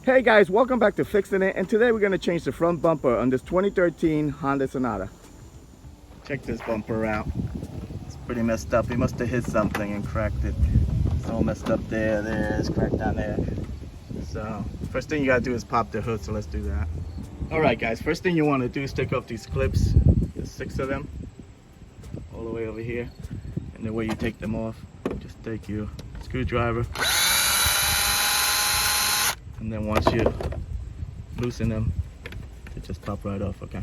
Hey guys, welcome back to Fixin' It, and today we're going to change the front bumper on this 2013 Hyundai Sonata. Check this bumper out. It's pretty messed up. He must have hit something and cracked it. It's all messed up there, it's cracked down there. So first thing you got to do is pop the hood, so let's do that. Alright guys, first thing you want to do is take off these clips. There's 6 of them all the way over here. And the way you take them off, just take your screwdriver. And then once you loosen them, they just pop right off, okay?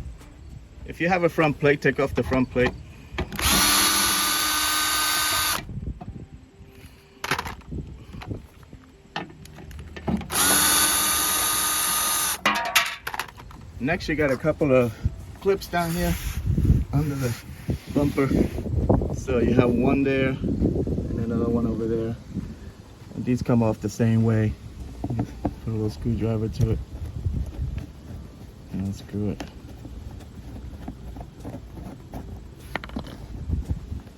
If you have a front plate, take off the front plate. Next, you got a couple of clips down here under the bumper. So you have one there and another one over there. And these come off the same way. Put a little screwdriver to it and unscrew it.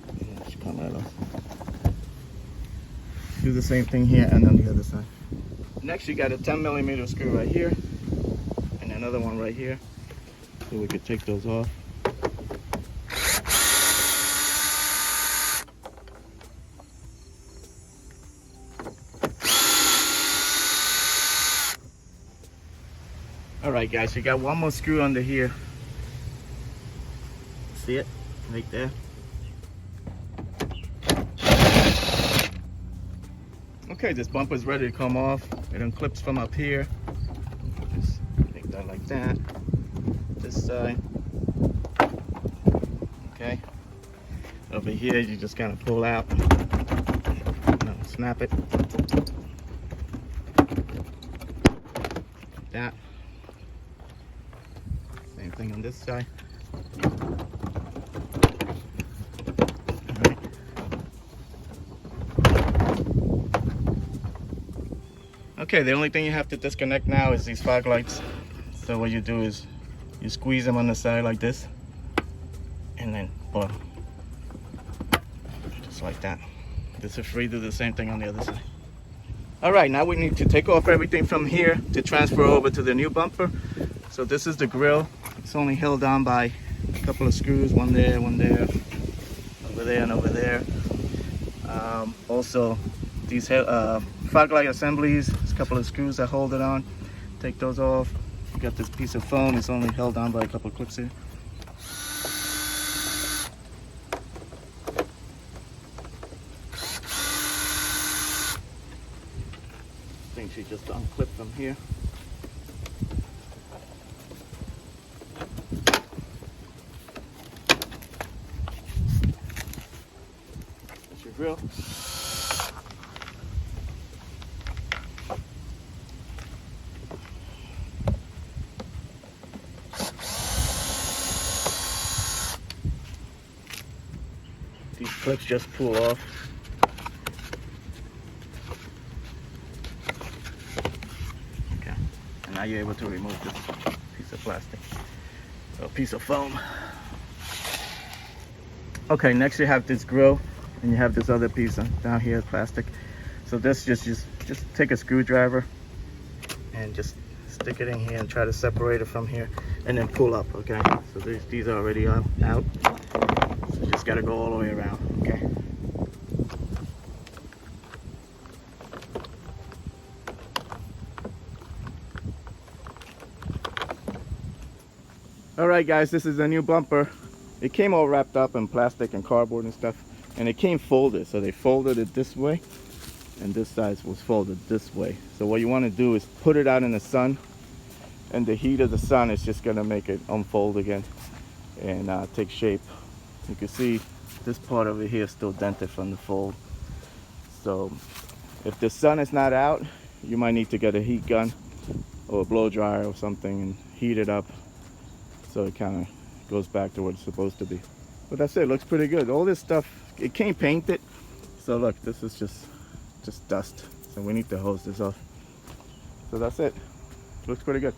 And it should come right off. Do the same thing here and on the other side. Next, you got a 10mm screw right here and another one right here. So we could take those off. Alright guys, you got one more screw under here. See it? Right there. Okay, this bumper's ready to come off. It unclips from up here. Just make that like that. This side. Okay. Over here, you just kind of pull out. No, snap it. Like that. Same thing on this side. Alright. Okay, the only thing you have to disconnect now is these fog lights. So what you do is you squeeze them on the side like this, and then boom, just like that. This is free. Do the same thing on the other side. Alright, now we need to take off everything from here to transfer over to the new bumper. So this is the grill. It's only held down by a couple of screws, one there, over there, and over there. Also, these fog light assemblies, there's a couple of screws that hold it on. Take those off. You got this piece of foam. It's only held down by a couple of clips here. I think she just unclipped them here. That's your grill. These clips just pull off. Okay, and now you're able to remove this piece of plastic, or piece of foam. Okay, next you have this grill, and you have this other piece down here, plastic. So this just take a screwdriver and just stick it in here and try to separate it from here, and then pull up. Okay, so these are already out. So you just gotta go all the way around. Okay. Alright guys, this is a new bumper. It came all wrapped up in plastic and cardboard and stuff, and it came folded. So they folded it this way, and this side was folded this way. So what you want to do is put it out in the sun, and the heat of the sun is just going to make it unfold again and take shape. You can see this part over here is still dented from the fold. So if the sun is not out, you might need to get a heat gun or a blow dryer or something and heat it up so it kind of goes back to what it's supposed to be. But that's it. Looks pretty good. All this stuff, it came painted. So look, this is just dust. So we need to hose this off. So that's it. Looks pretty good.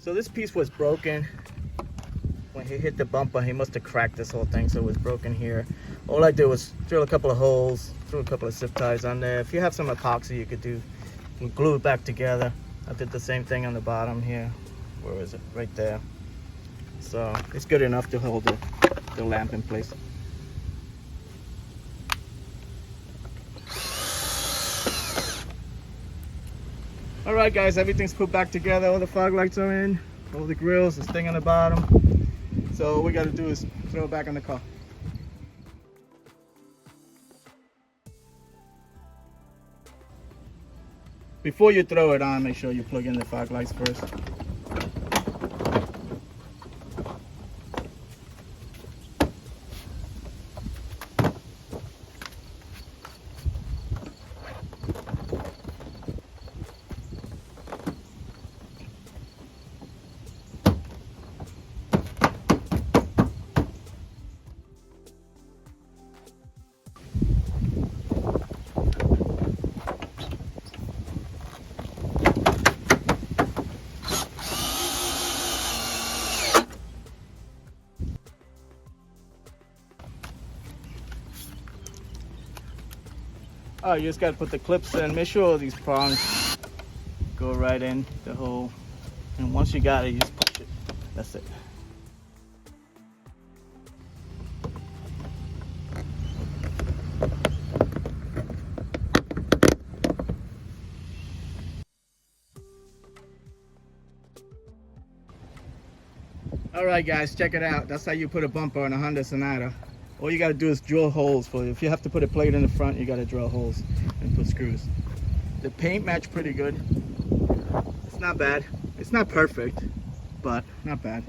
So this piece was broken. When he hit the bumper, he must have cracked this whole thing, so it was broken here. All I did was drill a couple of holes, threw a couple of zip ties on there. If you have some epoxy, you could glue it back together. I did the same thing on the bottom here. Where is it? Right there. So it's good enough to hold the lamp in place. All right, guys, everything's put back together. All the fog lights are in, all the grills, this thing on the bottom. So all we got to do is throw it back in the car. Before you throw it on, make sure you plug in the fog lights first. Oh, you just got to put the clips in. Make sure these prongs go right in the hole. And once you got it, you just push it. That's it. All right, guys, check it out. That's how you put a bumper on a Hyundai Sonata. All you got to do is drill holes for it. If you have to put a plate in the front, you got to drill holes and put screws. The paint matched pretty good. It's not bad. It's not perfect, but not bad.